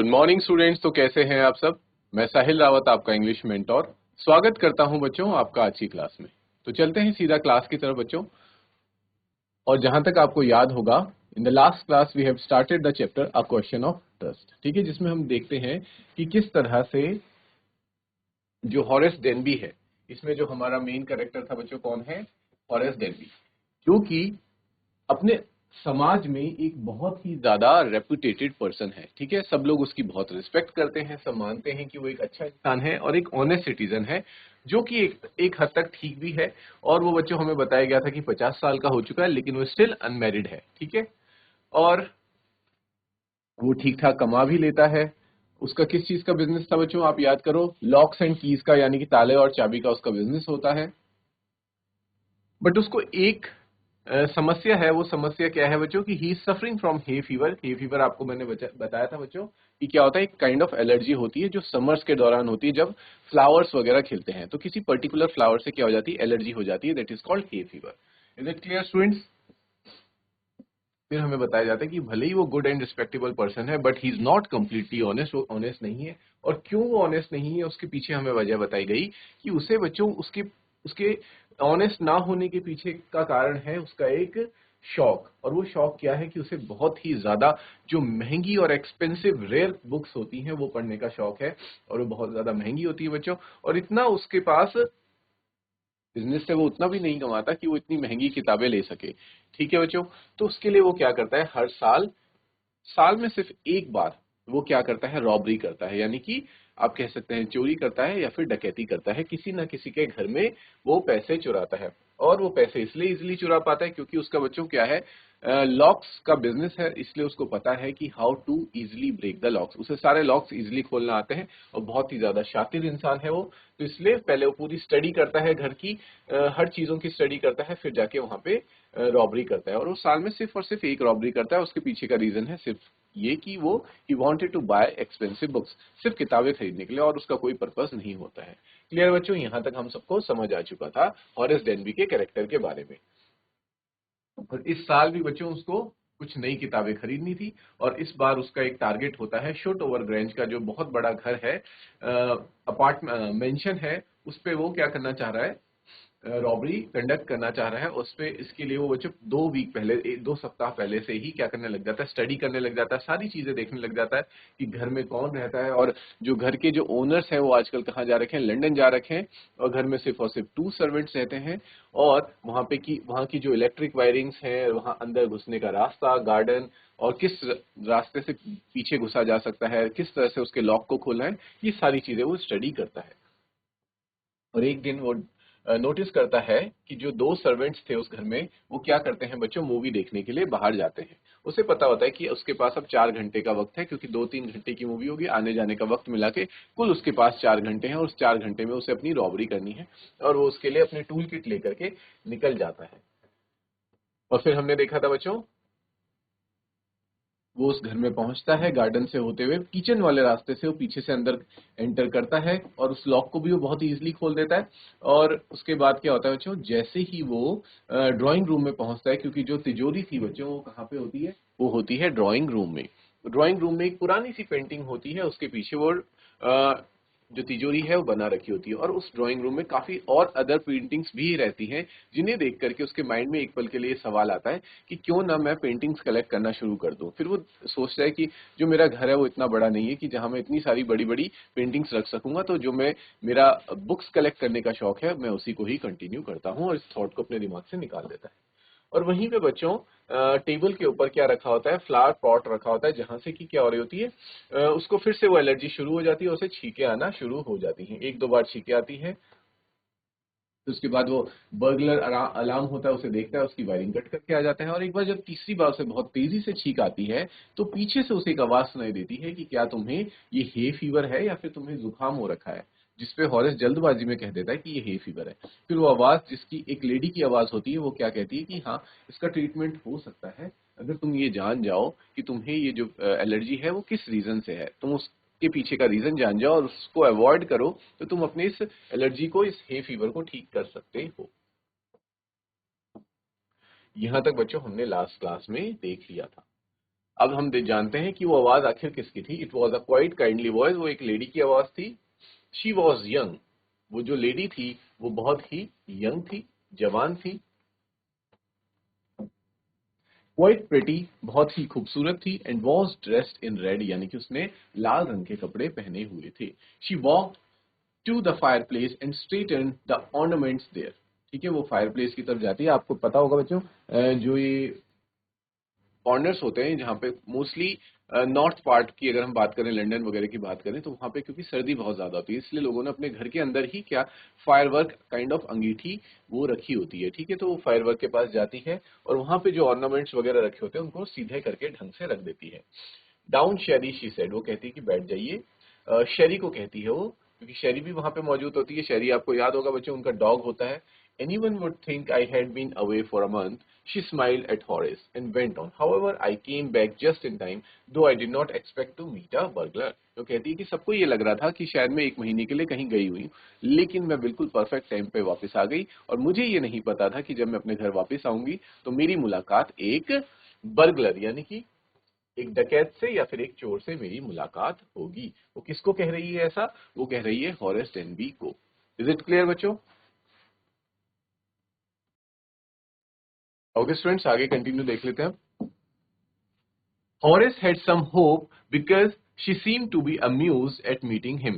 Good morning students. तो कैसे हैं आप सब। मैं साहिल रावत, आपका इंग्लिश मेंटोर, स्वागत करता हूं बच्चों आपका आज की क्लास में। तो चलते हैं सीधा क्लास की तरफ बच्चों। और जहां तक आपको याद होगा, in the last class we have started the chapter a question of trust. ठीक है, जिसमें हम देखते हैं कि किस तरह से जो हॉरेस डेनबी है, इसमें जो हमारा मेन कैरेक्टर था बच्चों, कौन है? हॉरेस डेनबी, जो कि अपने समाज में एक बहुत ही ज्यादा रेपुटेटेड पर्सन है। ठीक है, सब लोग उसकी बहुत रिस्पेक्ट करते हैं, सब मानते हैं कि वो एक अच्छा इंसान है और एक ऑनेस्ट सिटीजन है, जो कि एक हद तक ठीक भी है। और वो बच्चों हमें बताया गया था कि 50 साल का हो चुका है, लेकिन वो स्टिल अनमैरिड है। ठीक है, और वो ठीक ठाक कमा भी लेता है। उसका किस चीज का बिजनेस था बच्चों, आप याद करो, लॉक्स एंड कीज का, यानी कि ताले और चाबी का उसका बिजनेस होता है। बट उसको एक समस्या है। वो समस्या क्या है बच्चों कि he is suffering from hay fever. Hay fever आपको मैंने बताया था बच्चों कि क्या होता है, एक काइंड ऑफ एलर्जी होती है जो समर्स के दौरान होती है, जब फ्लावर्स वगैरह खिलते हैं तो किसी पर्टिकुलर फ्लावर से क्या हो जाती है, एलर्जी हो जाती है। That is called hay fever. Is it clear students? फिर हमें बताया जाता है कि भले ही वो गुड एंड रिस्पेक्टेबल पर्सन है, but he is not completely honest. वो ऑनेस्ट नहीं है। और क्यों वो ऑनेस्ट नहीं है, उसके पीछे हमें वजह बताई गई कि उसे बच्चों उसके उसके ऑनेस्ट ना होने के पीछे का कारण है उसका एक शौक। और वो शौक क्या है कि उसे बहुत ही ज्यादा जो महंगी और एक्सपेंसिव रेयर बुक्स होती हैं वो पढ़ने का शौक है। और वो बहुत ज्यादा महंगी होती है बच्चों, और इतना उसके पास बिजनेस से वो उतना भी नहीं कमाता कि वो इतनी महंगी किताबें ले सके। ठीक है बच्चों, तो उसके लिए वो क्या करता है, हर साल साल में सिर्फ एक बार वो क्या करता है, रॉबरी करता है, यानी कि आप कह सकते हैं चोरी करता है या फिर डकैती करता है। किसी ना किसी के घर में वो पैसे चुराता है। और वो पैसे इसलिए इजिली चुरा पाता है क्योंकि उसका बच्चों क्या है, लॉक्स का बिजनेस है। इसलिए उसको पता है कि how to easily break the locks. उसे सारे लॉक्स इजिली खोलना आते हैं और बहुत ही ज्यादा शातिर इंसान है वो। तो इसलिए पहले वो पूरी स्टडी करता है, घर की हर चीजों की स्टडी करता है, फिर जाके वहां पे रॉबरी करता है। और वो साल में सिर्फ और सिर्फ एक रॉबरी करता है। उसके पीछे का रीजन है सिर्फ ये कि वो ही wanted to buy expensive books, सिर्फ किताबें खरीदने के लिए, और उसका कोई पर्पस नहीं होता है। क्लियर बच्चों, यहां तक हम सबको समझ आ चुका था हॉरेस डेनबी के कैरेक्टर के बारे में। और इस साल भी बच्चों उसको कुछ नई किताबें खरीदनी थी। और इस बार उसका एक टारगेट होता है शोट ओवर ग्रेंज का, जो बहुत बड़ा घर है, अपार्टमेंट मेंशन है, उस पे वो क्या करना चाह रहा है, रॉबरी कंडक्ट करना चाह रहा है। उस पे इसके लिए वो बच्चों 2 वीक पहले, 2 सप्ताह पहले से ही क्या करने लग जाता है, स्टडी करने लग जाता है, सारी चीजें देखने लग जाता है कि घर में कौन रहता है, और जो घर के जो ओनर्स हैं वो आजकल कहाँ जा रखे हैं, लंदन जा रखे हैं। और घर में सिर्फ और सिर्फ 2 सर्वेंट्स रहते हैं। और वहाँ की जो इलेक्ट्रिक वायरिंग्स हैं, वहाँ अंदर घुसने का रास्ता, गार्डन, और किस रास्ते से पीछे घुसा जा सकता है, किस तरह से उसके लॉक को खोलना है, ये सारी चीजें वो स्टडी करता है। और एक दिन वो नोटिस करता है कि जो 2 सर्वेंट्स थे उस घर में, वो क्या करते हैं बच्चों, मूवी देखने के लिए बाहर जाते हैं। उसे पता होता है कि उसके पास अब 4 घंटे का वक्त है, क्योंकि 2-3 घंटे की मूवी होगी, आने जाने का वक्त मिला के कुल उसके पास 4 घंटे हैं। और उस 4 घंटे में उसे अपनी रॉबरी करनी है। और वो उसके लिए अपने टूल किट लेकर के निकल जाता है। और फिर हमने देखा था बच्चों, वो उस घर में पहुंचता है, गार्डन से होते हुए किचन वाले रास्ते से वो पीछे से अंदर एंटर करता है, और उस लॉक को भी वो बहुत ही इजीली खोल देता है। और उसके बाद क्या होता है बच्चों, जैसे ही वो ड्राइंग रूम में पहुंचता है, क्योंकि जो तिजोरी थी बच्चों वो कहाँ पे होती है, वो होती है ड्राइंग रूम में। ड्राइंग रूम में एक पुरानी सी पेंटिंग होती है, उसके पीछे वो जो तिजोरी है वो बना रखी होती है। और उस ड्राइंग रूम में काफी और अदर पेंटिंग्स भी रहती हैं, जिन्हें देख करके उसके माइंड में एक पल के लिए सवाल आता है कि क्यों ना मैं पेंटिंग्स कलेक्ट करना शुरू कर दूं। फिर वो सोचता है कि जो मेरा घर है वो इतना बड़ा नहीं है कि जहां मैं इतनी सारी बड़ी बड़ी पेंटिंग्स रख सकूंगा, तो जो मैं मेरा बुक्स कलेक्ट करने का शौक है, मैं उसी को ही कंटिन्यू करता हूं। और इस थॉट को अपने दिमाग से निकाल देता है। और वहीं पे बच्चों टेबल के ऊपर क्या रखा होता है, फ्लावर पॉट रखा होता है, जहां से कि क्या हो रही होती है, उसको फिर से वो एलर्जी शुरू हो जाती है, उसे छींके आना शुरू हो जाती हैं। 1-2 बार छींके आती है। तो उसके बाद वो बर्गलर अलार्म होता है, उसे देखता है, उसकी वायरिंग कट करके आ जाता है। और एक बार जब तीसरी बार उसे बहुत तेजी से छींक आती है, तो पीछे से उसे एक आवाज सुनाई देती है कि क्या तुम्हें ये हे फीवर है या फिर तुम्हें जुकाम हो रखा है। जिसपे हॉरेस जल्दबाजी में कह देता है कि ये हे फीवर है। फिर वो आवाज, जिसकी एक लेडी की आवाज होती है, वो क्या कहती है कि हाँ, इसका ट्रीटमेंट हो सकता है अगर तुम ये जान जाओ कि तुम्हें ये जो एलर्जी है वो किस रीजन से है। तुम उसके पीछे का रीजन जान जाओ और उसको अवॉइड करो, तो तुम अपने इस एलर्जी को, इस हे फीवर को ठीक कर सकते हो। यहां तक बच्चों हमने लास्ट क्लास में देख लिया था। अब हम जानते हैं कि वो आवाज आखिर किसकी थी। It was a quite kindly voice, वो एक लेडी की आवाज थी। शी वॉज यंग, वो जो लेडी थी वो बहुत ही यंग थी, जवान थी। क्वाइट प्रिटी, बहुत ही खूबसूरत थी। And was dressed in red, यानी कि उसने लाल रंग के कपड़े पहने हुए थे। She walk to the fireplace and straighten the ornaments there. ठीक है, वो फायर प्लेस की तरफ जाती है। आपको पता होगा बच्चों, जो ये कॉर्नर्स होते हैं जहाँ पे मोस्टली नॉर्थ पार्ट की अगर हम बात करें, लंदन वगैरह की बात करें, तो वहाँ पे क्योंकि सर्दी बहुत ज्यादा होती है, इसलिए लोगों ने अपने घर के अंदर ही क्या फायरवर्क काइंड ऑफ अंगीठी वो रखी होती है। ठीक है, तो वो फायरवर्क के पास जाती है और वहाँ पे जो ऑर्नामेंट्स वगैरह रखे होते हैं उनको सीधे करके ढंग से रख देती है। डाउन शेरी शी सेड, वो कहती है कि बैठ जाइए। शेरी को कहती है वो, क्योंकि शेरी भी वहां पे मौजूद होती है। शेरी आपको याद होगा बच्चों, उनका डॉग होता है। Anyone would think I had been away for a month. She smiled at Horace and went on. However, I came back just in time, though I did not expect to meet a burglar. तो कहती है कि सबको ये लग रहा था कि शायद मैं 1 महीने के लिए कहीं गई हुई हूँ, लेकिन मैं बिल्कुल परफेक्ट टाइम पे वापस आ गई। और मुझे ये नहीं पता था कि जब मैं अपने घर वापस आऊंगी तो मेरी मुलाकात एक बर्गलर यानी कि एक डकैत से या फिर एक चोर से मेरी मुलाकात होगी। वो किसको कह रही है ऐसा? वो कह रही है हॉरेस डेनबी को। इज इट क्लियर बच्चों? ओके स्टूडेंट्स, आगे कंटिन्यू देख लेते हैं। Horace had some hope because she seemed to be amused at meeting him.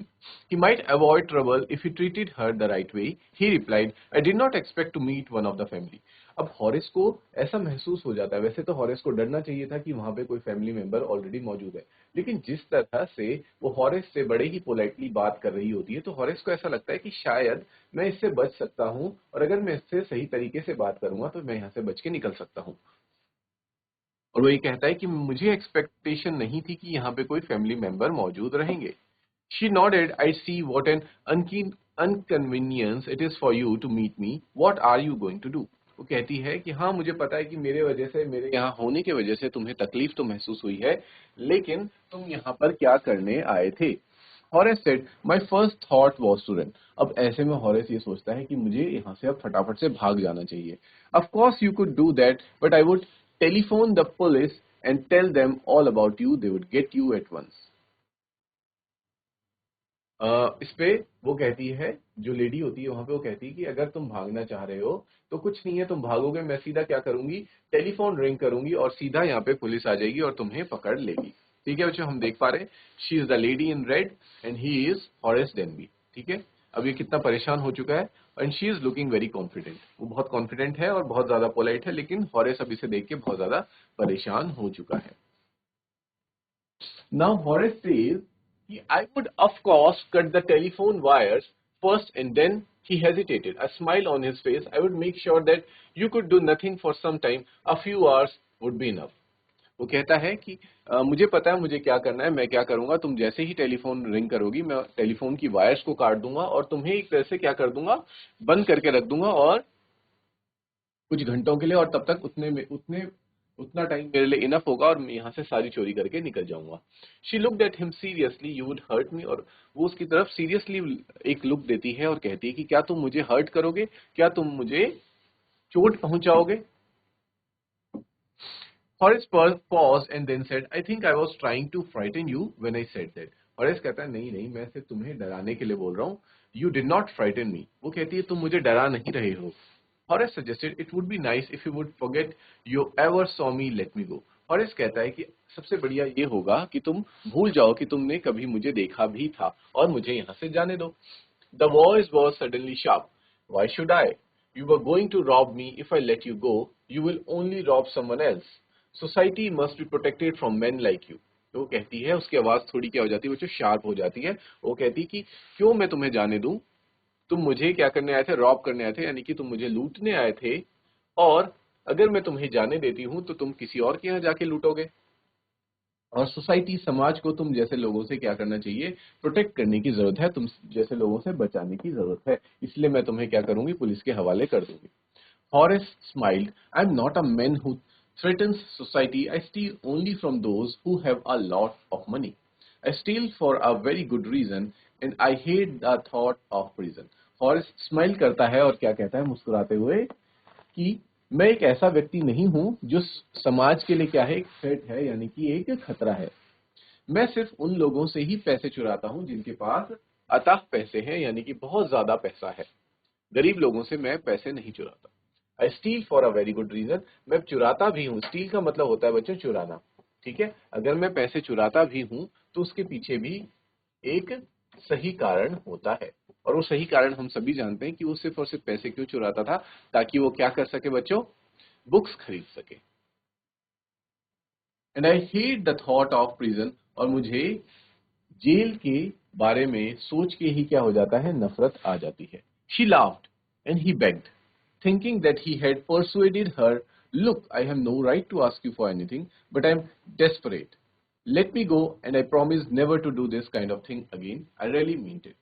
He might avoid trouble if he treated her the right way. He replied, I did not expect to meet one of the family. अब Horace को ऐसा महसूस हो जाता है, वैसे तो Horace को डरना चाहिए था कि वहां पे कोई फैमिली मेंबर ऑलरेडी मौजूद है, लेकिन जिस तरह से वो हॉरेस से बड़े ही पोलाइटली बात कर रही होती है, तो हॉरेस को ऐसा लगता है कि शायद मैं इससे बच सकता हूं, और अगर मैं इससे सही तरीके से बात करूंगा तो मैं यहाँ से बच के निकल सकता हूँ। और वो ये कहता है कि मुझे एक्सपेक्टेशन नहीं थी कि यहाँ पे कोई फैमिली मेंबर मौजूद रहेंगे। She nodded, I see what an inconvenience it is for you to meet me, what are you going to do. वो कहती है कि हाँ, मुझे पता है कि मेरे वजह से, मेरे यहाँ होने की वजह से तुम्हें तकलीफ तो महसूस हुई है, लेकिन तुम यहाँ पर क्या करने आए थे? Horace said, my first thought was to run. अब ऐसे में हॉरेस ये सोचता है कि मुझे यहाँ से अब फटाफट से भाग जाना चाहिए। Of course you could do that, but I would telephone the police and tell them all about you, they would get you at once. इस पे वो कहती है, जो लेडी होती है वहां पे, वो कहती है कि अगर तुम भागना चाह रहे हो तो कुछ नहीं है, तुम भागोगे, मैं सीधा क्या करूंगी, टेलीफोन रिंग करूंगी और सीधा यहाँ पे पुलिस आ जाएगी और तुम्हें पकड़ लेगी। ठीक है बच्चों, हम देख पा रहे हैं she is the lady in red and he is Horace Denby. ठीक है, अब ये कितना परेशान हो चुका है, and she is looking very confident. वो बहुत कॉन्फिडेंट है और बहुत ज्यादा पोलाइट है, लेकिन हॉरेस अब इसे देख के बहुत ज्यादा परेशान हो चुका है। Now Horace says, I would of course cut the telephone wires first, and then he hesitated. A smile on his face. I would make sure that you could do nothing for some time. A few hours would be enough. वो कहता है कि मुझे पता है मुझे क्या करना है, मैं क्या करूंगा, तुम जैसे ही टेलीफोन रिंग करोगी मैं टेलीफोन की वायर्स को काट दूंगा और तुम्हें एक तरह से क्या कर दूंगा, बंद करके रख दूंगा, और कुछ घंटों के लिए, और तब तक उतना टाइम मेरे लिए इनफ होगा और मैं यहाँ से सारी चोरी करके निकल जाऊंगा। She looked at him seriously, you would hurt me, और वो उसकी तरफ सीरियसली एक लुक देती है और कहती है कि क्या तुम मुझे हर्ट करोगे, क्या तुम मुझे चोट पहुंचाओगे? Horace paused and then said, I think I was trying to frighten you when I said that. Horace कहता है, नहीं नहीं, मैं सिर्फ तुम्हें डराने के लिए बोल रहा हूँ। You did not frighten me. वो कहती है तुम मुझे डरा नहीं रहे हो। Horace suggested it would be nice if you would forget you ever saw me, let me go. Horace कहता है कि सबसे बढ़िया ये होगा कि तुम भूल जाओ कि तुमने कभी मुझे देखा भी था और मुझे यहाँ से जाने दो। The voice was suddenly sharp. Why should I? You were going to rob me. If I let you go, you will only rob someone else. Society must be protected from man like you. तो वो कहती है, उसकी आवाज थोड़ी क्या हो जाती है, वो जो शार्प हो जाती है। वो कहती है कि क्यों मैं तुम्हें जाने दूं, तुम मुझे क्या करने आए थे, रॉब करने आए थे, यानी कि तुम मुझे लूटने आए थे, और अगर मैं तुम्हें जाने देती हूं तो तुम किसी और के यहाँ जाके लूटोगे। और सोसाइटी, समाज को तुम जैसे लोगों से क्या करना चाहिए, प्रोटेक्ट करने की जरूरत है, तुम जैसे लोगों से बचाने की जरूरत है, इसलिए मैं तुम्हें क्या करूंगी, पुलिस के हवाले कर दूंगी। Horace smiled. I'm not a man who threatens society. I steal only from those who have a lot of money. I steal for a very good reason, and I hate the thought of prison. Horace smile करता है और क्या कहता है मुस्कुराते हुए कि मैं एक ऐसा व्यक्ति नहीं हूं जो समाज के लिए क्या है, एक थ्रेट है, यानी कि एक खतरा है। मैं सिर्फ उन लोगों से ही पैसे चुराता हूं जिनके पास अथाह पैसे हैं, यानी कि बहुत ज्यादा पैसा है। गरीब लोगों से मैं पैसे नहीं चुराता। I steal for a very good reason. मैं चुराता भी हूं। स्टील का मतलब होता है बच्चों चुराना। ठीक है, अगर मैं पैसे चुराता भी हूं तो उसके पीछे भी एक सही कारण होता है, और वो सही कारण हम सभी जानते हैं कि वो सिर्फ और सिर्फ पैसे क्यों चुराता था, ताकि वो क्या कर सके बच्चों, बुक्स खरीद सके। And I hate the thought of prison, और मुझे जेल के बारे में सोच के ही क्या हो जाता है, नफरत आ जाती है। She laughed and he begged, thinking that he had persuaded her. Look, I have no right to ask you for anything, but I'm desperate. Let me go, and I promise never to do this kind of thing again. I really meant it.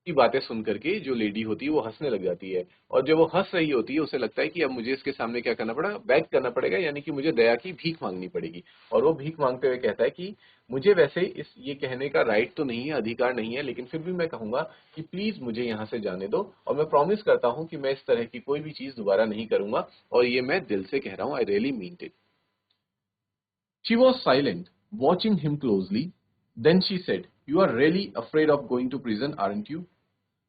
की बातें सुन करके जो lady होती है वो हंसने लग जाती है, और जब वो हंस रही होती है उसे लगता है कि अब मुझे इसके सामने क्या करना पड़ेगा, बैग करना पड़ेगा, यानी कि मुझे दया की भीख मांगनी पड़ेगी। और वो भीख मांगते हुए कहता है कि मुझे वैसे इस ये कहने का राइट तो नहीं है, अधिकार नहीं है, लेकिन फिर भी मैं कहूंगा कि प्लीज मुझे यहाँ से जाने दो, और मैं प्रॉमिस करता हूँ कि मैं इस तरह की कोई भी चीज दोबारा नहीं करूंगा, और ये मैं दिल से कह रहा हूँ, I really mean it. She was silent, watching him closely. Then she said, "You are really afraid of going to prison, aren't you?"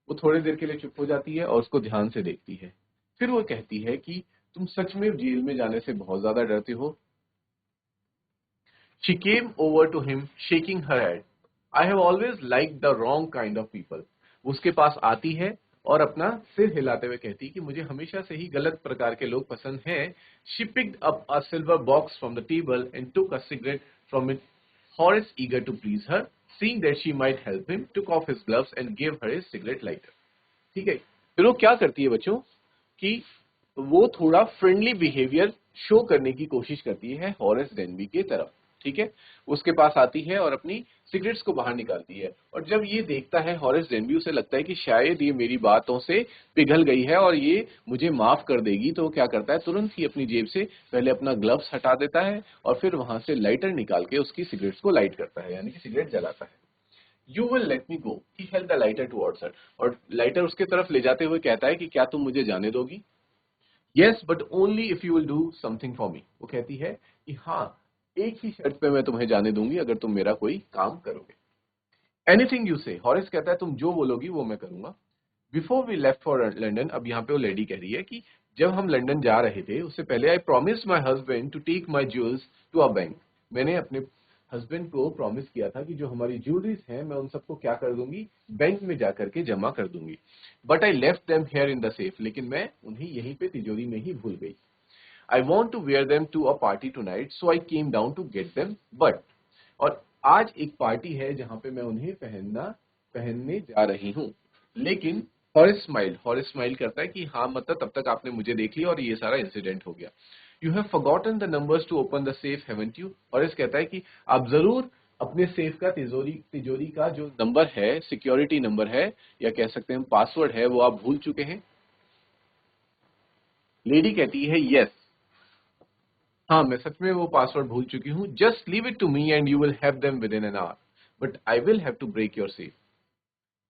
वो थोड़ी देर के लिए चुप हो जाती है और उसको ध्यान से देखती है। फिर वो कहती है कि तुम सच में जेल में जाने से बहुत ज्यादा डरते हो। She came over to him, shaking her head. I have always liked the wrong kind of people. वो उसके पास आती है और अपना सिर हिलाते हुए कहती कि मुझे हमेशा से ही गलत प्रकार के लोग पसंद हैं। She picked up a silver box from the table and took a cigarette from it. Horace, eager to please her, seeing that she might help him, took off his gloves and gave her his cigarette lighter. ठीक है, फिर वो क्या करती है बच्चों कि वो थोड़ा फ्रेंडली बिहेवियर शो करने की कोशिश करती है हॉरेस डेनबी के तरफ। ठीक है, उसके पास आती है और अपनी सिगरेट्स को बाहर निकालती है, और जब ये देखता है हॉरेस डेनबी, उसे लगता है कि शायद ये मेरी बातों से पिघल गई है और ये मुझे माफ कर देगी, तो वो क्या करता है, तुरंत ही अपनी जेब से पहले अपना ग्लव्स हटा देता है और फिर वहां से लाइटर निकाल के उसकी सिगरेट्स को लाइट करता है, यानी कि सिगरेट जलाता है। You will let me go, he held the lighter towards हर, और लाइटर उसके तरफ ले जाते हुए कहता है कि क्या तुम मुझे जाने दोगी? Yes but only if you will do something for me. वो कहती है कि हाँ, एक ही शर्त पे मैं तुम्हें जाने दूंगी, अगर तुम मेरा कोई काम करोगे। एनीथिंग यू से, हॉरेस कहता है तुम जो बोलोगी वो मैं करूंगा। Before we left for London, अब यहाँ पे वो लेडी कह रही है कि जब हम लंदन जा रहे थे उससे पहले I promised my husband to take my jewels to a bank. मैंने अपने हस्बैंड को प्रॉमिस किया था कि जो हमारी ज्वेलरीज हैं मैं उन सबको क्या कर दूंगी, बैंक में जाकर के जमा कर दूंगी। But I left them here in the safe, लेकिन मैं उन्हें यहीं पे तिजोरी में ही भूल गई। I want to wear them to a party tonight, so I came down to get them, but, और आज एक पार्टी है जहां पे मैं उन्हें पहनने जा रही हूँ, लेकिन हॉरेस स्माइल करता है कि हाँ, मतलब तब तक आपने मुझे देख लिया और ये सारा इंसिडेंट हो गया। You have forgotten the numbers to open the safe, haven't you? Horace कहता है कि आप जरूर अपने सेफ का तिजोरी का जो नंबर है, सिक्योरिटी नंबर है, या कह सकते हैं पासवर्ड है, वो आप भूल चुके हैं। लेडी कहती है यस, हाँ मैं सच में वो पासवर्ड भूल चुकी हूँ। Just leave it to me and you will have them within an hour, but I will have to break your safe.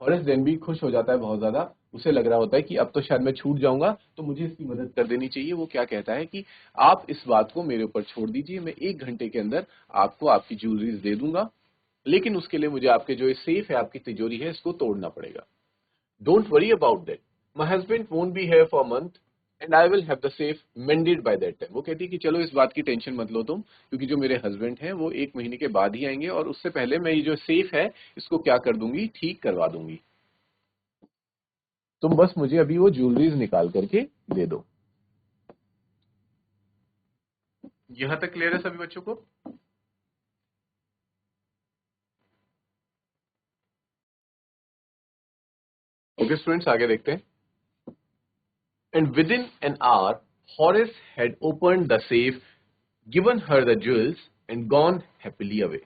Horace then भी खुश हो जाता है बहुत ज्यादा। उसे लग रहा होता है कि अब तो शायद मैं छूट जाऊंगा, तो मुझे इसकी मदद कर देनी चाहिए। वो क्या कहता है कि आप इस बात को मेरे ऊपर छोड़ दीजिए, मैं 1 घंटे के अंदर आपको आपकी ज्वेलरीज दे दूंगा, लेकिन उसके लिए मुझे आपके जो सेफ है, आपकी तिजोरी है, इसको तोड़ना पड़ेगा। Don't worry about that, my husband won't be here for month and I will have the safe मेंडेड by that time. वो कहती है कि चलो इस बात की टेंशन मत लो तुम, क्योंकि जो मेरे हस्बैंड हैं वो 1 महीने के बाद ही आएंगे, और उससे पहले मैं ये जो सेफ है इसको क्या कर दूंगी, ठीक करवा दूंगी। तुम बस मुझे अभी वो ज्वेलरीज निकाल करके दे दो। यहां तक क्लियर है सभी बच्चों को? ओके स्टूडेंट्स, आगे देखते हैं। And with in an our Horace had opened the safe, given her the jewels and gone happily away.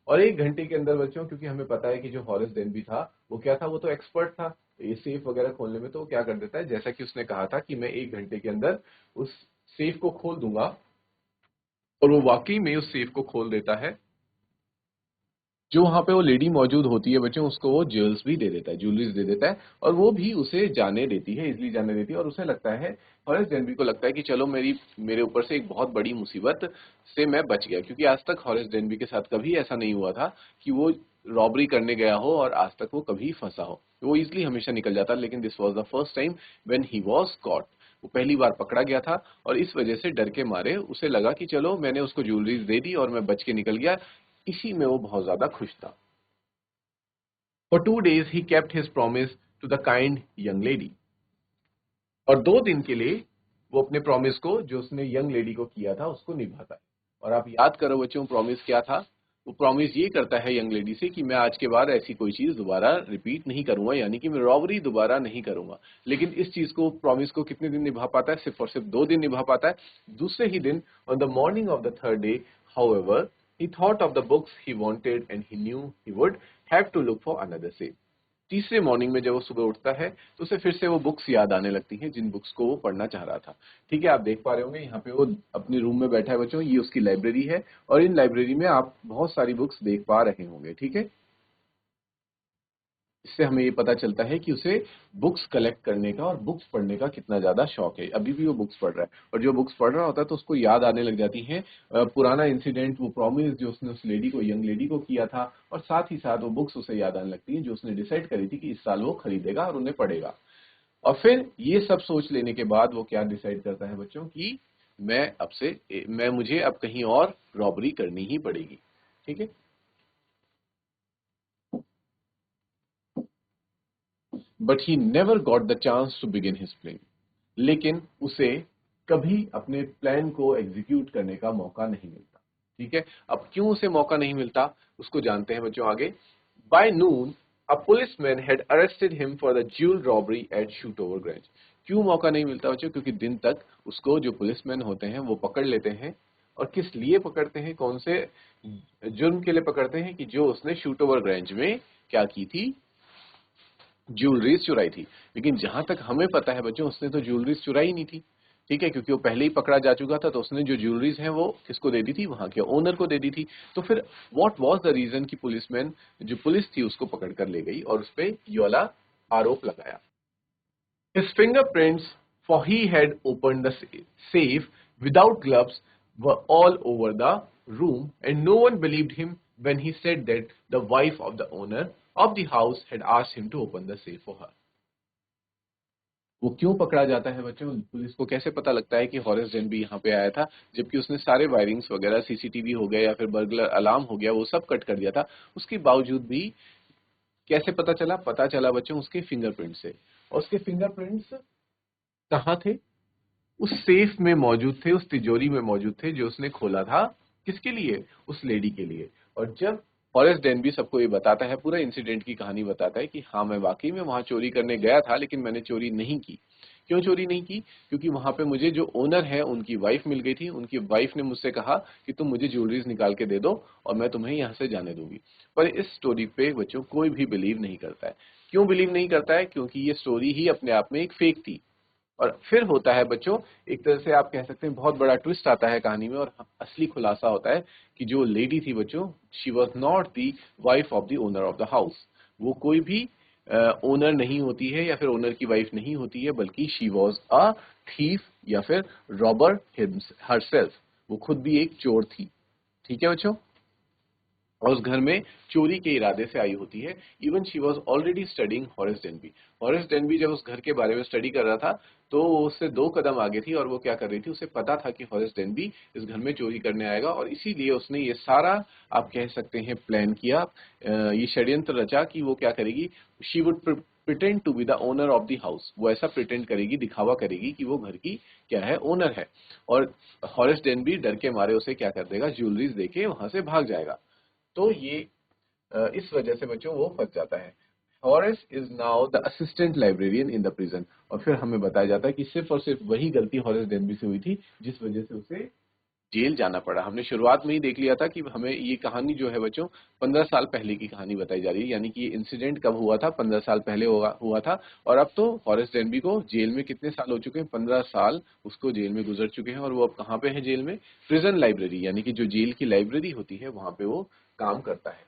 और 1 घंटे के अंदर बच्चों, क्योंकि हमें पता है कि जो हॉरेस डेनबी था वो क्या था, वो तो एक्सपर्ट था ये सेफ वगैरह खोलने में, तो वो क्या कर देता है, जैसा कि उसने कहा था कि मैं 1 घंटे के अंदर उस सेफ को खोल दूंगा, और वो वाकई में उस सेफ को खोल देता है। जो वहां पे वो लेडी मौजूद होती है बच्चों, उसको वो ज्वेल्स भी दे देता है, ज्वेलरीज दे देता है, और वो भी उसे जाने देती है, इजली जाने देती है। और उसे लगता है, हॉरेस डेनबी को लगता है कि चलो मेरे ऊपर से एक बहुत बड़ी मुसीबत से मैं बच गया, क्योंकि आज तक हॉरेस डेनबी के साथ कभी ऐसा नहीं हुआ था कि वो रॉबरी करने गया हो और आज तक वो कभी फंसा हो। वो इजिली हमेशा निकल जाता, लेकिन this was the first time when he was caught. वो पहली बार पकड़ा गया था, और इस वजह से डर के मारे उसे लगा कि चलो मैंने उसको ज्वेलरीज दे दी और मैं बच के निकल गया। इसी में वो बहुत ज्यादा खुश था। For 2 days he kept his promise to the kind young lady. और 2 दिन के लिए वो अपने प्रॉमिस को, जो उसने यंग लेडी को किया था, उसको निभाता है। और आप याद करो बच्चों, प्रॉमिस क्या था? वो प्रॉमिस ये करता है यंग लेडी से कि मैं आज के बाद ऐसी कोई चीज दोबारा रिपीट नहीं करूंगा, यानी कि मैं रॉबरी दोबारा नहीं करूंगा। लेकिन इस चीज को, प्रॉमिस को कितने दिन निभा पाता है? सिर्फ और सिर्फ 2 दिन निभा पाता है। दूसरे ही दिन, on the morning of the third day, however, he thought of the books he wanted and he knew he would have to look for another save. तीसरे मॉर्निंग में जब वो सुबह उठता है तो उसे फिर से वो बुक्स याद आने लगती हैं, जिन बुक्स को वो पढ़ना चाह रहा था। ठीक है, आप देख पा रहे होंगे यहाँ पे वो अपने रूम में बैठा है बच्चों, ये उसकी लाइब्रेरी है, और इन लाइब्रेरी में आप बहुत सारी बुक्स देख पा रहे होंगे। ठीक है, इससे हमें ये पता चलता है कि उसे बुक्स कलेक्ट करने का और बुक्स पढ़ने का कितना ज्यादा शौक है। अभी भी वो बुक्स पढ़ रहा है, और जो बुक्स पढ़ रहा होता है तो उसको याद आने लग जाती है पुराना इंसिडेंट, वो प्रॉमिस जो उसने उस लेडी को, यंग लेडी को किया था, और साथ ही साथ वो बुक्स उसे याद आने लगती हैं जो उसने डिसाइड करी थी कि इस साल वो खरीदेगा और उन्हें पढ़ेगा। और फिर ये सब सोच लेने के बाद वो क्या डिसाइड करता है बच्चों कि मैं मुझे अब कहीं और रॉबरी करनी ही पड़ेगी। ठीक है, but he never got the chance to begin his plan. लेकिन उसे कभी अपने प्लान को एग्जीक्यूट करने का मौका नहीं मिलता। ठीक है, अब क्यों उसे मौका नहीं मिलता, उसको जानते हैं बच्चों आगे। By noon a policeman had arrested him for the jewel robbery at Shootover Grange. क्यों मौका नहीं मिलता बच्चों? क्योंकि दिन तक उसको जो पुलिसमैन होते हैं वो पकड़ लेते हैं। और किस लिए पकड़ते हैं, कौन से जुर्म के लिए पकड़ते हैं? कि जो उसने शूट ओवर ग्रेंज में क्या की थी, ज्वेलरीज चुराई थी। लेकिन जहां तक हमें पता है बच्चों, उसने तो ज्वेलरीज चुराई नहीं थी। ठीक है, क्योंकि वो पहले ही पकड़ा जा चुका था, तो उसने जो ज्वेलरीज हैं वो किसको दे दी थी? वहां के ओनर को दे दी थी। तो फिर व्हाट वाज द रीजन कि पुलिसमैन, जो पुलिस थी, उसको पकड़ कर ले गई और उस पे ये वाला आरोप लगाया? His fingerprints, for he had opened the safe without gloves, were all over the room, and no one believed him when he said that the wife of the owner of the house had asked him to open the safe for her. वो क्यों पकड़ा जाता है बच्चों? Police को कैसे पता लगता है कि हॉरेस डेनबी यहाँ पे आया था, जबकि उसने सारे वायरिंग्स वगैरह, सीसीटीवी हो गया या फिर बर्गलर अलार्म हो गया, वो सब कट कर दिया था? उसके बावजूद भी कैसे पता चला? पता चला बच्चों उसके फिंगरप्रिंट से। और उसके फिंगरप्रिंट्स कहाँ थे? उस सेफ में मौजूद थे, उस तिजोरी में मौजूद थे जो उसने खोला था। किसके लिए? उस लेडी के लिए। और जब हॉरेस डेनबी सबको ये बताता है, पूरा इंसिडेंट की कहानी बताता है कि हाँ, मैं वाकई में वहां चोरी करने गया था, लेकिन मैंने चोरी नहीं की। क्यों चोरी नहीं की? क्योंकि वहां पे मुझे जो ओनर है उनकी वाइफ मिल गई थी। उनकी वाइफ ने मुझसे कहा कि तुम मुझे ज्वेलरीज निकाल के दे दो और मैं तुम्हें यहाँ से जाने दूंगी। पर इस स्टोरी पे बच्चों कोई भी बिलीव नहीं करता है। क्यों बिलीव नहीं करता है? क्योंकि ये स्टोरी ही अपने आप में एक फेक थी। और फिर होता है बच्चों, एक तरह से आप कह सकते हैं बहुत बड़ा ट्विस्ट आता है कहानी में, और असली खुलासा होता है कि जो लेडी थी बच्चों, she was not the wife of the owner of the house. वो कोई भी ओनर नहीं होती है या फिर ओनर की वाइफ नहीं होती है, बल्कि शी वॉज अ थीफ या फिर रॉबर हरसेल्फ। वो खुद भी एक चोर थी। ठीक है बच्चों, और उस घर में चोरी के इरादे से आई होती है। Even she was already studying Horace Denby. Horace Denby जब उस घर के बारे में स्टडी कर रहा था, तो वो उससे 2 कदम आगे थी। और वो क्या कर रही थी? उसे पता था कि हॉरेस डेनबी इस घर में चोरी करने आएगा, और इसीलिए उसने ये सारा, आप कह सकते हैं, प्लान किया, ये षड्यंत्र रचा कि वो क्या करेगी, she would pretend to be the owner of the house. वो ऐसा प्रिटेंड करेगी, दिखावा करेगी कि वो घर की क्या है, ओनर है। और हॉरेस डेनबी डर के मारे उसे क्या कर देगा, ज्वेलरीज देके वहां से भाग जाएगा। तो ये इस वजह से बच्चों वो फंस जाता है। Horace is now the assistant librarian in the prison. और फिर हमें बताया जाता है कि सिर्फ और सिर्फ वही गलती हॉरेस डेनबी से हुई थी जिस वजह से उसे जेल जाना पड़ा। हमने शुरुआत में ही देख लिया था कि हमें ये कहानी जो है बच्चों 15 साल पहले की कहानी बताई जा रही है, यानी कि ये इंसिडेंट कब हुआ था? 15 साल पहले हुआ था। और अब तो हॉरेस डेनबी को जेल में कितने साल हो चुके हैं? 15 साल उसको जेल में गुजर चुके हैं। और वो अब कहाँ पे है जेल में? प्रिजन लाइब्रेरी, यानी कि जो जेल की लाइब्रेरी होती है वहां पे वो काम करता है।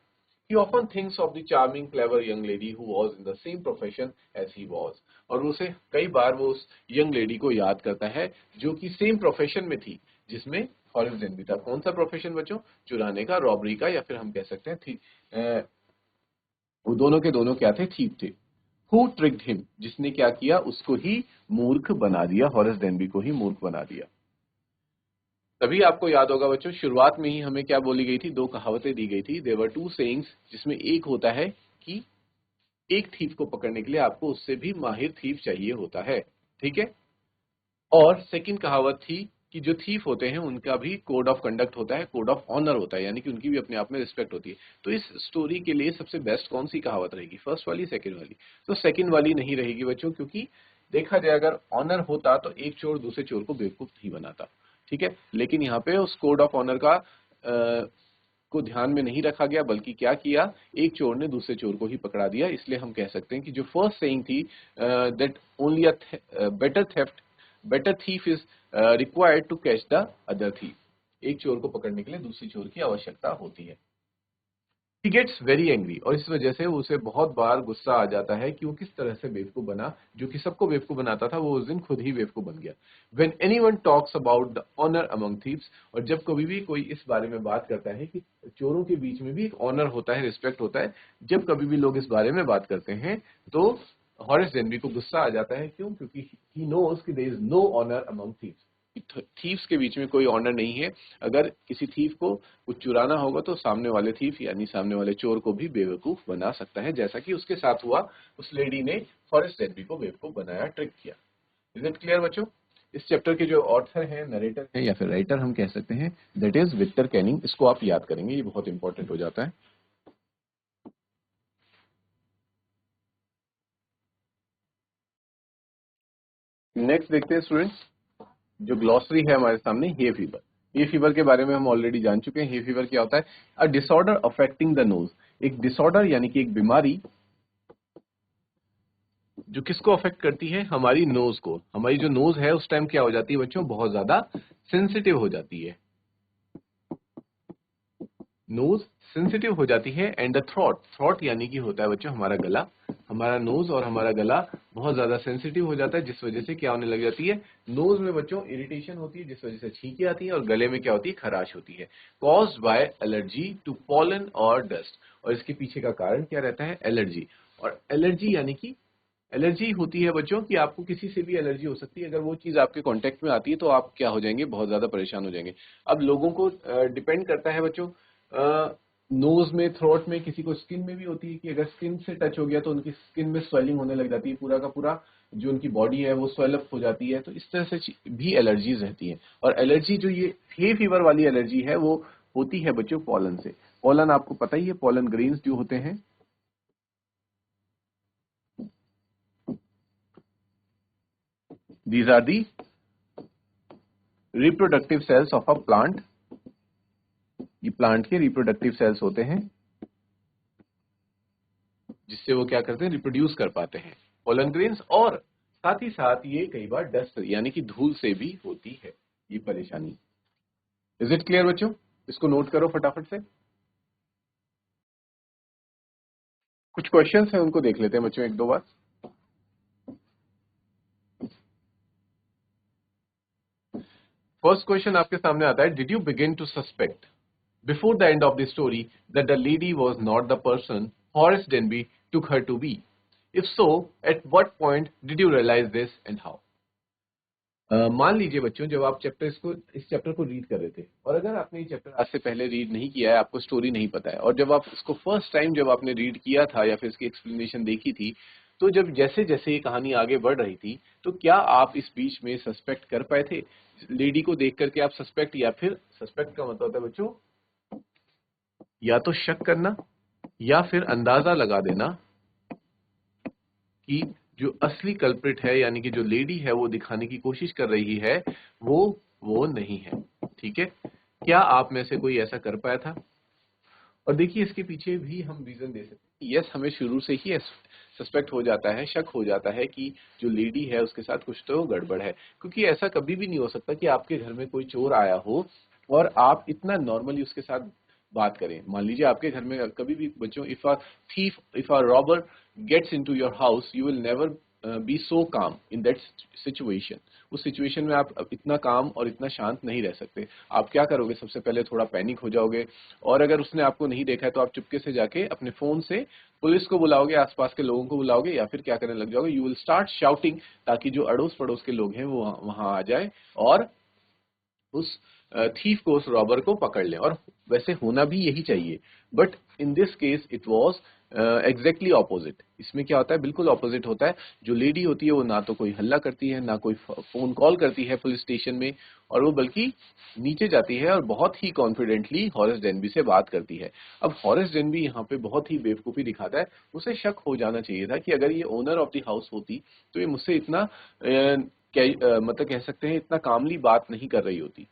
He often thinks of the charming, clever young lady who was in the same profession as he was. और उसे कई बार वो उस यंग लेडी को याद करता है जो कि सेम प्रोफेशन में थी जिसमें हॉरेस डेनबी था। कौन सा प्रोफेशन बच्चों? चुराने का, रॉबरी का, या फिर हम कह सकते हैं थी वो दोनों के दोनों क्या थे? थीप थे। हु ट्रिक्ड हिम, जिसने क्या किया? उसको ही मूर्ख बना दिया, हॉरेस डेनबी को ही मूर्ख बना दिया। तभी आपको याद होगा बच्चों, शुरुआत में ही हमें क्या बोली गई थी? दो कहावतें दी गई थी। देयर वर टू सेइंग्स, जिसमें एक होता है कि एक थीफ को पकड़ने के लिए आपको उससे भी माहिर थीफ चाहिए होता है, ठीक है। और सेकंड कहावत थी कि जो थीफ होते हैं उनका भी कोड ऑफ कंडक्ट होता है, कोड ऑफ ऑनर होता है, यानी कि उनकी भी अपने आप में रिस्पेक्ट होती है। तो इस स्टोरी के लिए सबसे बेस्ट कौन सी कहावत रहेगी? फर्स्ट वाली, सेकंड वाली? तो सेकंड वाली नहीं रहेगी बच्चों, क्योंकि देखा जाए अगर ऑनर होता तो एक चोर दूसरे चोर को बेवकूफ नहीं बनाता, ठीक है। लेकिन यहाँ पे उस कोड ऑफ ऑनर का को ध्यान में नहीं रखा गया, बल्कि क्या किया? एक चोर ने दूसरे चोर को ही पकड़ा दिया। इसलिए हम कह सकते हैं कि जो फर्स्ट सेइंग थी, that only a better thief is required to catch the other thief. एक चोर को पकड़ने के लिए दूसरी चोर की आवश्यकता होती है। He gets very angry, और इस वजह से उसे बहुत बार गुस्सा आ जाता है कि वो किस तरह से बेवकूफ बना। जो कि सबको बेवकूफ बनाता था, वो उस दिन खुद ही बेवकूफ बन गया। When anyone talks about the honor among thieves, और जब कभी भी कोई इस बारे में बात करता है कि चोरों के बीच में भी एक ऑनर होता है, रिस्पेक्ट होता है, जब कभी भी लोग इस बारे में बात करते हैं तो हॉरेस डेनबी को गुस्सा आ जाता है। क्यों? क्योंकि he knows कि there is no honor among thieves, thieves के बीच में कोई ऑनर नहीं है। अगर किसी थीव को कुछ चुराना होगा तो सामने वाले थीव यानी सामने वाले चोर को भी बेवकूफ बना सकता है, जैसा कि उसके साथ हुआ। उस लेडी ने हॉरेस डेनबी को बेवकूफ बनाया, ट्रिक किया। इज इट क्लियर बच्चों? इस चैप्टर के जो ऑथर हैं, नरेटर हैं, या फिर राइटर हम कह सकते हैं, दैट इज विक्टर कैनिंग। इसको आप याद करेंगे, ये बहुत इंपॉर्टेंट हो जाता है। नेक्स्ट देखते हैं स्टूडेंट्स, जो ग्लॉसरी है हमारे सामने, हे फीवर। हे फीवर के बारे में हम ऑलरेडी जान चुके हैं। हे फीवर क्या होता है? A disorder affecting the nose. एक डिसऑर्डर यानी कि एक बीमारी जो किसको अफेक्ट करती है? हमारी नोज को। हमारी जो नोज है उस टाइम क्या हो जाती है बच्चों? बहुत ज्यादा सेंसिटिव हो जाती है। नोज सेंसिटिव हो जाती है। एंड द थ्रोट, थ्रोट यानी कि होता है बच्चों हमारा गला। हमारा नोज और हमारा गला बहुत ज्यादा सेंसिटिव हो जाता है, जिस वजह से क्या होने लग जाती है? नोज में बच्चों इरिटेशन होती है, जिस वजह से छींकें आती हैं, और गले में क्या होती है? खराश होती है। Caused by allergy to pollen और डस्ट। और इसके पीछे का कारण क्या रहता है? एलर्जी। और एलर्जी यानी कि एलर्जी होती है बच्चों कि आपको किसी से भी एलर्जी हो सकती है। अगर वो चीज आपके कांटेक्ट में आती है तो आप क्या हो जाएंगे? बहुत ज्यादा परेशान हो जाएंगे। अब लोगों को डिपेंड करता है बच्चों, नोज में, थ्रोट में, किसी को स्किन में भी होती है कि अगर स्किन से टच हो गया तो उनकी स्किन में स्वेलिंग होने लग जाती है, पूरा का पूरा जो उनकी बॉडी है वो स्वेल अप हो जाती है। तो इस तरह से भी एलर्जीज रहती है। और एलर्जी जो ये हे फीवर वाली एलर्जी है वो होती है बच्चों पॉलन से। पॉलन आपको पता ही है, पॉलन ग्रेन्स जो होते हैं, these are the reproductive cells of a plant। ये प्लांट के रिप्रोडक्टिव सेल्स होते हैं, जिससे वो क्या करते हैं? रिप्रोड्यूस कर पाते हैं, पोलन ग्रेन्स। और साथ ही साथ ये कई बार डस्ट यानी कि धूल से भी होती है ये परेशानी। इज इट क्लियर बच्चों? इसको नोट करो फटाफट से। कुछ क्वेश्चंस हैं, उनको देख लेते हैं बच्चों एक दो बार। फर्स्ट क्वेश्चन आपके सामने आता है, did you begin to suspect before the end of the story that the lady was not the person Horace Denby took her to be? If so, at what point did you realise this and how? मान लीजिए बच्चों, जब आप इस chapter को read कर रहे थे, और अगर आपने ये चैप्टर आज से पहले रीड नहीं किया है, आपको स्टोरी नहीं पता है, और जब आप इसको फर्स्ट टाइम जब आपने रीड किया था या फिर इसकी एक्सप्लेनेशन देखी थी, तो जब जैसे जैसे ये कहानी आगे बढ़ रही थी, तो क्या आप इस बीच में सस्पेक्ट कर पाए थे? लेडी को देख करके आप सस्पेक्ट, या फिर सस्पेक्ट का मतलब होता है बच्चों या तो शक करना या फिर अंदाजा लगा देना कि जो असली कल्प्रिट है, यानी कि जो लेडी है वो दिखाने की कोशिश कर रही है, वो नहीं है, ठीक है। क्या आप में से कोई ऐसा कर पाया था? और देखिए, इसके पीछे भी हम रीजन दे सकते हैं। यस, हमें शुरू से ही सस्पेक्ट हो जाता है, शक हो जाता है कि जो लेडी है उसके साथ कुछ तो गड़बड़ है, क्योंकि ऐसा कभी भी नहीं हो सकता कि आपके घर में कोई चोर आया हो और आप इतना नॉर्मली उसके साथ बात करें। मान लीजिए आपके घर में कभी भी बच्चों, if a robber gets into your house, you will never be so calm in that situation. उस सिचुएशन में आप इतना काम और इतना शांत नहीं रह सकते। आप क्या करोगे? सबसे पहले थोड़ा पैनिक हो जाओगे, और अगर उसने आपको नहीं देखा है तो आप चुपके से जाके अपने फोन से पुलिस को बुलाओगे, आसपास के लोगों को बुलाओगे, या फिर क्या करने लग जाओगे, यू विल स्टार्ट शाउटिंग, ताकि जो अड़ोस पड़ोस के लोग हैं वो वहां आ जाए और उस थीफ को, उस रॉबर को पकड़ लें। और वैसे होना भी यही चाहिए, but in this case it was exactly opposite. इसमें क्या होता है? बिल्कुल ऑपोजिट होता है। जो लेडी होती है वो ना तो कोई हल्ला करती है, ना कोई फोन कॉल करती है पुलिस स्टेशन में, और वो बल्कि नीचे जाती है और बहुत ही कॉन्फिडेंटली हॉरेस डेनबी से बात करती है। अब हॉरेस डेनबी यहाँ पे बहुत ही बेवकूफी दिखाता है। उसे शक हो जाना चाहिए था कि अगर ये ओनर ऑफ द हाउस होती तो ये मुझसे इतना मतलब कह सकते हैं इतना कामली बात नहीं कर रही होती।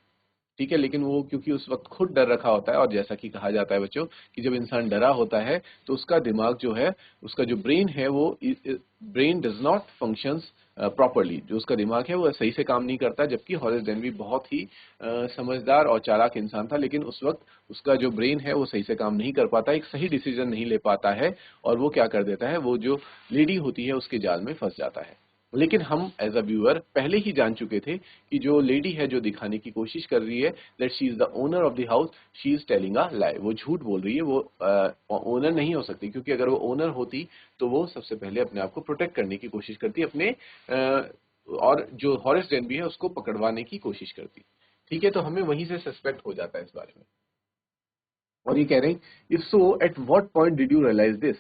ठीक है, लेकिन वो क्योंकि उस वक्त खुद डर रखा होता है, और जैसा कि कहा जाता है बच्चों कि जब इंसान डरा होता है तो उसका दिमाग जो है, उसका जो ब्रेन है, वो brain does not functions properly. जो उसका दिमाग है वो सही से काम नहीं करता। जबकि हॉरेस डेनबी बहुत ही समझदार और चालाक इंसान था, लेकिन उस वक्त उसका जो ब्रेन है वो सही से काम नहीं कर पाता, एक सही डिसीजन नहीं ले पाता है, और वो क्या कर देता है, वो जो लेडी होती है उसके जाल में फंस जाता है। लेकिन हम एज अ व्यूअर पहले ही जान चुके थे कि जो लेडी है, जो दिखाने की कोशिश कर रही है that she is the owner of the house, she is telling a lie. वो झूठ बोल रही है, वो ओनर नहीं हो सकती, क्योंकि अगर वो ओनर होती तो वो सबसे पहले अपने आप को प्रोटेक्ट करने की कोशिश करती, अपने और जो हॉरेस डेनबी है उसको पकड़वाने की कोशिश करती। ठीक है, तो हमें वहीं से सस्पेक्ट हो जाता है इस बारे में। और ये कह रहे हैं, if so at what point did you realise this?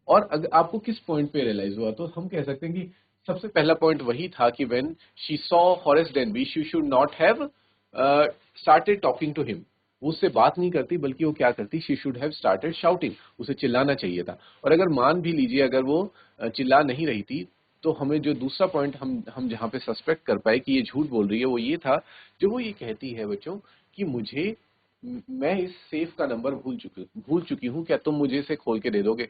और अगर आपको किस पॉइंट पे रियलाइज हुआ, तो हम कह सकते हैं कि सबसे पहला पॉइंट वही था कि when she saw Horace Denby she should not have started talking to him. वो उससे बात नहीं करती, बल्कि वो क्या करती, she should have started shouting. उसे चिल्लाना चाहिए था। और अगर मान भी लीजिए अगर वो चिल्ला नहीं रही थी, तो हमें जो दूसरा पॉइंट हम जहाँ पे सस्पेक्ट कर पाए कि ये झूठ बोल रही है, वो ये था, जो वो ये कहती है बच्चों कि मैं इस सेफ का नंबर भूल चुकी हूँ, क्या तुम मुझे इसे खोल के दे दोगे?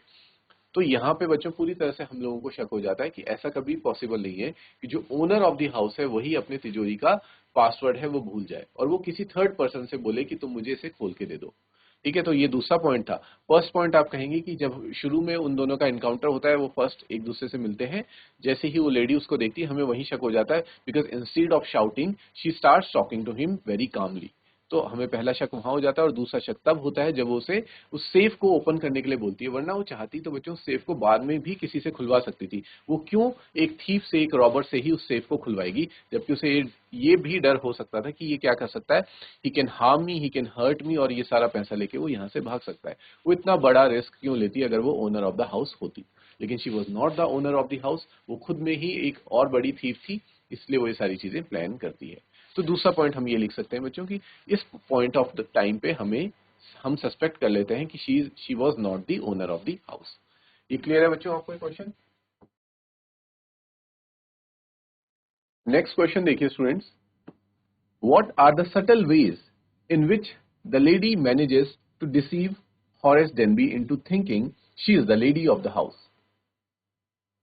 तो यहाँ पे बच्चों पूरी तरह से हम लोगों को शक हो जाता है कि ऐसा कभी पॉसिबल नहीं है कि जो ओनर ऑफ द हाउस है वही अपने तिजोरी का पासवर्ड है वो भूल जाए, और वो किसी थर्ड पर्सन से बोले कि तुम मुझे इसे खोल के दे दो। ठीक है, तो ये दूसरा पॉइंट था। फर्स्ट पॉइंट आप कहेंगे कि जब शुरू में उन दोनों का इनकाउंटर होता है, वो फर्स्ट एक दूसरे से मिलते हैं, जैसे ही वो लेडी उसको देखती है, हमें वही शक हो जाता है, because instead of shouting she starts talking to him very calmly. तो हमें पहला शक वहां हो जाता है, और दूसरा शक तब होता है जब वो उसे उस सेफ को ओपन करने के लिए बोलती है। वरना वो चाहती तो बच्चों उस सेफ को बाद में भी किसी से खुलवा सकती थी। वो क्यों एक थीफ से, एक रॉबर से ही उस सेफ को खुलवाएगी, जबकि उसे ये भी डर हो सकता था कि ये क्या कर सकता है, he can harm me, he can hurt me, और ये सारा पैसा लेके वो यहाँ से भाग सकता है। वो इतना बड़ा रिस्क क्यों लेती अगर वो ओनर ऑफ द हाउस होती? लेकिन she was not the owner of the house, वो खुद में ही एक और बड़ी थीफ थी, इसलिए वो ये सारी चीजें प्लान करती है। तो दूसरा पॉइंट हम ये लिख सकते हैं बच्चों कि इस पॉइंट ऑफ द टाइम पे हम सस्पेक्ट कर लेते हैं कि she was not the owner of the house. ये क्लियर है बच्चों आपको? क्वेश्चन, नेक्स्ट क्वेश्चन देखिए students, what are the subtle ways in which the lady manages to deceive Horace Denby into thinking she is the lady of the house?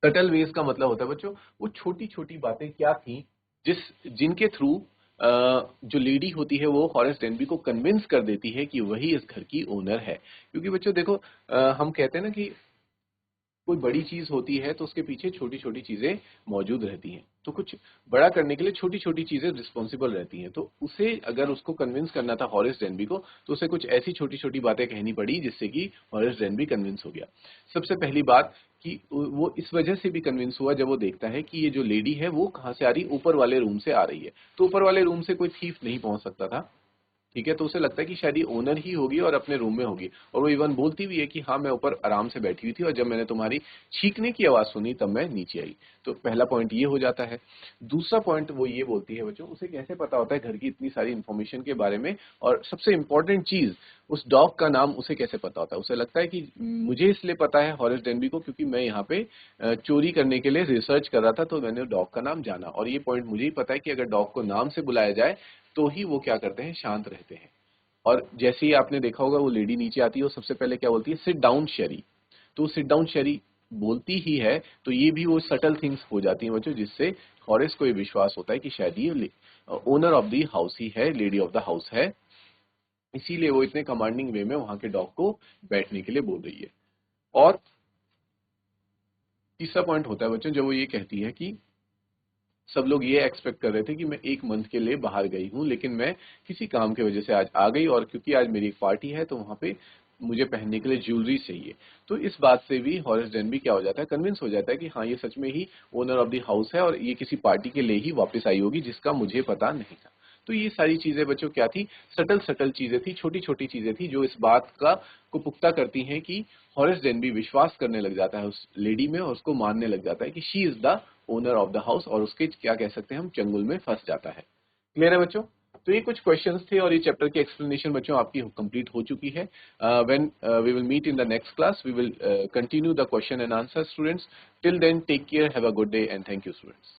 Subtle ways का मतलब होता है बच्चों वो छोटी छोटी बातें क्या थी जिनके थ्रू जो लेडी होती है वो हॉरेस डेनबी को कन्विंस कर देती है कि वही इस घर की ओनर है। क्योंकि बच्चों देखो, हम कहते हैं ना कि कोई बड़ी चीज होती है तो उसके पीछे छोटी छोटी चीजें मौजूद रहती हैं। तो कुछ बड़ा करने के लिए छोटी छोटी चीजें रिस्पॉन्सिबल रहती हैं। तो उसे अगर उसको कन्विंस करना था हॉरेस डेनबी को, तो उसे कुछ ऐसी छोटी छोटी बातें कहनी पड़ी जिससे कि हॉरेस डेनबी कन्विंस हो गया। सबसे पहली बात कि वो इस वजह से भी कन्विंस हुआ जब वो देखता है कि ये जो लेडी है वो कहाँ से आ रही, ऊपर वाले रूम से आ रही है। तो ऊपर वाले रूम से कोई थीफ नहीं पहुंच सकता था। ठीक है, तो उसे लगता है कि शायद ये ओनर ही होगी और अपने रूम में होगी। और वो इवन बोलती भी है कि हाँ मैं ऊपर आराम से बैठी हुई थी और जब मैंने तुम्हारी छींकने की आवाज सुनी तब मैं नीचे आई। तो पहला पॉइंट ये हो जाता है। दूसरा पॉइंट वो ये बोलती है बच्चों, उसे कैसे पता होता है घर की इतनी सारी इंफॉर्मेशन के बारे में, और सबसे इंपॉर्टेंट चीज उस डॉग का नाम उसे कैसे पता होता है। उसे लगता है कि मुझे इसलिए पता है हॉरेस डेनबी को क्योंकि मैं यहाँ पे चोरी करने के लिए रिसर्च कर रहा था, तो मैंने डॉग का नाम जाना, और ये पॉइंट मुझे ही पता है कि अगर डॉग को नाम से बुलाया जाए तो ही वो क्या करते हैं, शांत रहते हैं। और जैसे ही आपने देखा होगा वो लेडी नीचे आती है, वो सबसे पहले क्या बोलती है, सिट डाउन शेरी। तो सिट डाउन शेरी बोलती ही है, तो ये भी वो सटल थिंग्स हो जाती हैं बच्चों, जिससे हॉरेस को ये विश्वास होता है कि शायद ये ओनर ऑफ द हाउस ही है, लेडी ऑफ द हाउस है। इसीलिए वो इतने कमांडिंग वे में वहां के डॉग को बैठने के लिए बोल रही है। और तीसरा पॉइंट होता है बच्चों, जब वो ये कहती है कि सब लोग ये एक्सपेक्ट कर रहे थे कि मैं 1 मंथ के लिए बाहर गई हूँ, लेकिन मैं किसी काम की वजह से आज आ गई, और क्योंकि आज मेरी एक पार्टी है तो वहां पे मुझे पहनने के लिए ज्वेलरी चाहिए। तो इस बात से भी हॉरेस डेनबी क्या हो जाता है, कन्विंस हो जाता है कि हाँ, ये सच में ही ओनर ऑफ द हाउस है और ये किसी पार्टी के लिए ही वापस आई होगी जिसका मुझे पता नहीं था। तो ये सारी चीजें बच्चों क्या थी, सटल सटल चीजें थी, छोटी छोटी चीजें थी, जो इस बात का को पुख्ता करती हैं कि हॉरेस डेनबी विश्वास करने लग जाता है उस लेडी में, और उसको मानने लग जाता है कि she is the owner of the house, और उसके क्या कह सकते हैं हम, चंगुल में फंस जाता है। क्लियर है बच्चों? तो ये कुछ क्वेश्चंस थे और ये चैप्टर की एक्सप्लेनेशन बच्चों आपकी कंप्लीट हो चुकी है। When we will meet in the next class, we will continue the question and answer students. Till then take care, have a good day and thank you students.